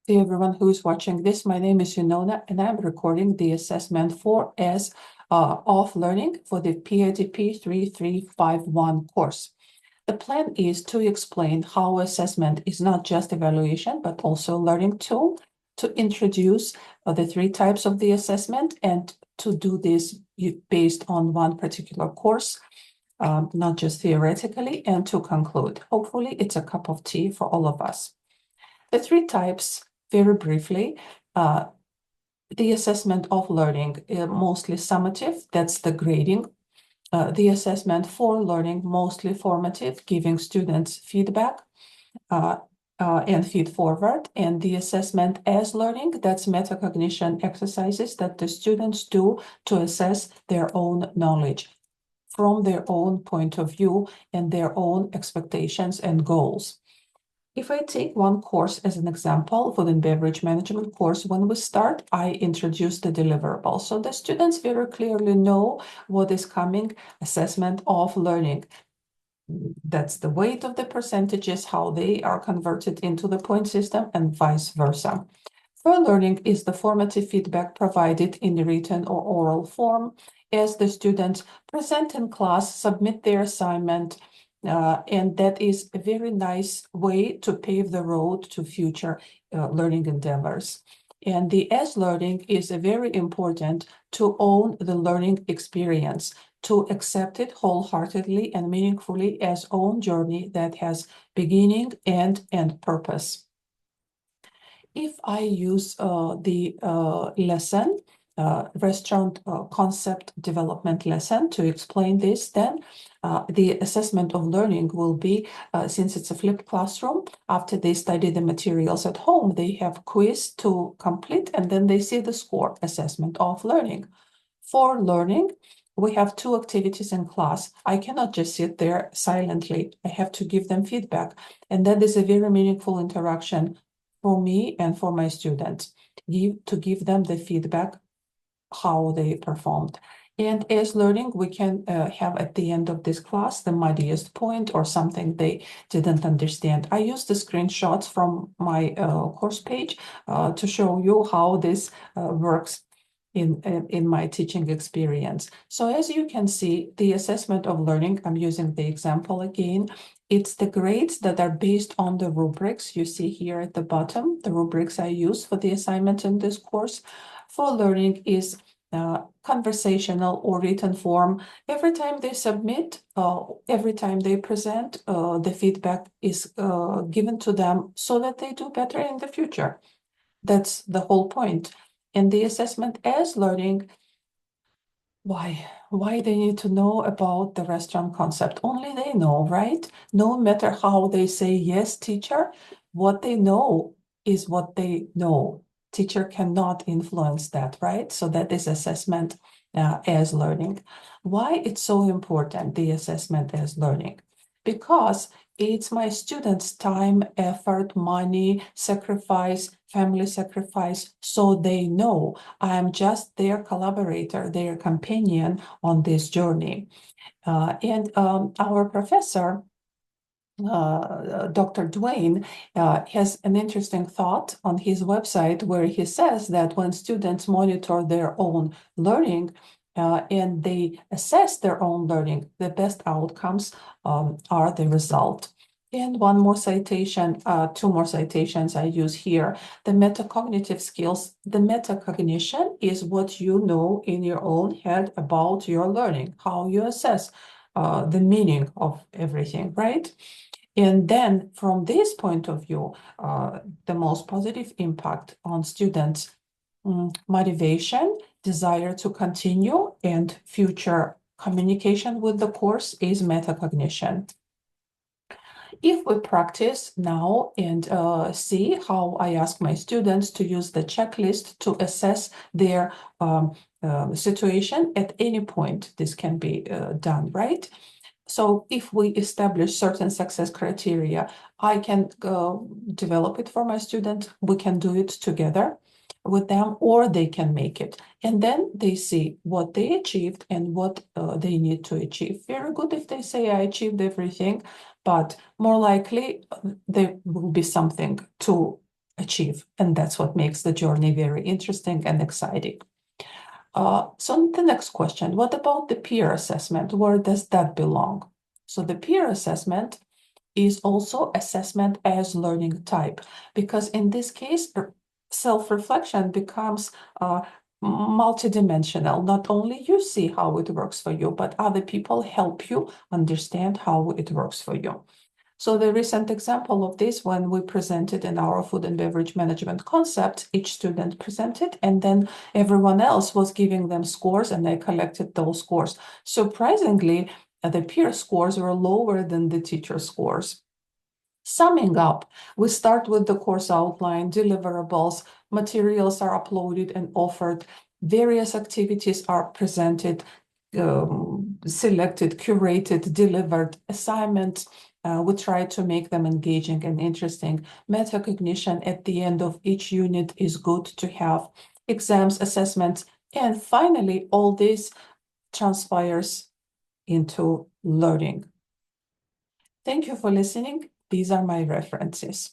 To everyone who is watching this, my name is Yunona, and I'm recording the assessment 4S of learning for the PIDP 3351 course. The plan is to explain how assessment is not just evaluation, but also a learning tool, to introduce the three types of the assessment, and to do this based on one particular course, not just theoretically, and to conclude. Hopefully, it's a cup of tea for all of us. The three types, very briefly, the assessment of learning, mostly summative, that's the grading. The assessment for learning, mostly formative, giving students feedback and feed forward. And the assessment as learning, that's metacognition exercises that the students do to assess their own knowledge from their own point of view and their own expectations and goals. If I take one course as an example, food and beverage management course, when we start, I introduce the deliverable. So the students very clearly know what is coming, assessment of learning. That's the weight of the percentages, how they are converted into the point system, and vice versa. For learning is the formative feedback provided in the written or oral form as the students present in class, submit their assignment, and that is a very nice way to pave the road to future learning endeavors. And the as learning is very important to own the learning experience, to accept it wholeheartedly and meaningfully as own journey that has beginning, end, and purpose. If I use the lesson, restaurant concept development lesson to explain this, then the assessment of learning will be, since it's a flipped classroom, after they study the materials at home, they have quiz to complete, and then they see the score, assessment of learning. For learning, we have two activities in class. I cannot just sit there silently. I have to give them feedback. And that is a very meaningful interaction for me and for my students, to give them the feedback, how they performed. And as learning, we can have at the end of this class the muddiest point or something they didn't understand. I use the screenshots from my course page to show you how this works in my teaching experience. So as you can see, the assessment of learning, I'm using the example again, it's the grades that are based on the rubrics you see here at the bottom, the rubrics I use for the assignment in this course. For learning is conversational or written form. Every time they submit, every time they present, the feedback is given to them so that they do better in the future. That's the whole point. And the assessment as learning, why they need to know about the restaurant concept? Only they know, right? No matter how they say, yes, teacher, what they know is what they know. Teacher cannot influence that, right? So that is assessment as learning. Why it's so important, the assessment as learning? Because it's my students' time, effort, money, sacrifice, family sacrifice, so they know I am just their collaborator, their companion on this journey. And our professor, Dr. Duane, has an interesting thought on his website where he says that when students monitor their own learning, and they assess their own learning, the best outcomes are the result. And one more citation, two more citations I use here. The metacognitive skills, the metacognition is what you know in your own head about your learning, how you assess the meaning of everything, right? And then from this point of view, the most positive impact on students' motivation, desire to continue, and future communication with the course is metacognition. If we practice now and see how I ask my students to use the checklist to assess their situation at any point, this can be done, right? So if we establish certain success criteria, I can develop it for my student. We can do it together with them, or they can make it. And then they see what they achieved and what they need to achieve. Very good if they say, I achieved everything, but more likely there will be something to achieve. And that's what makes the journey very interesting and exciting. So the next question, what about the peer assessment? Where does that belong? So the peer assessment is also assessment as learning type, because in this case, self-reflection becomes multidimensional. Not only you see how it works for you, but other people help you understand how it works for you. So the recent example of this, when we presented in our food and beverage management concept, each student presented and then everyone else was giving them scores and they collected those scores. Surprisingly, the peer scores were lower than the teacher scores. Summing up, we start with the course outline, deliverables, materials are uploaded and offered, various activities are presented, selected, curated, delivered, assignments. We try to make them engaging and interesting. Metacognition at the end of each unit is good to have. Exams, assessments, and finally, all this transpires into learning. Thank you for listening. These are my references.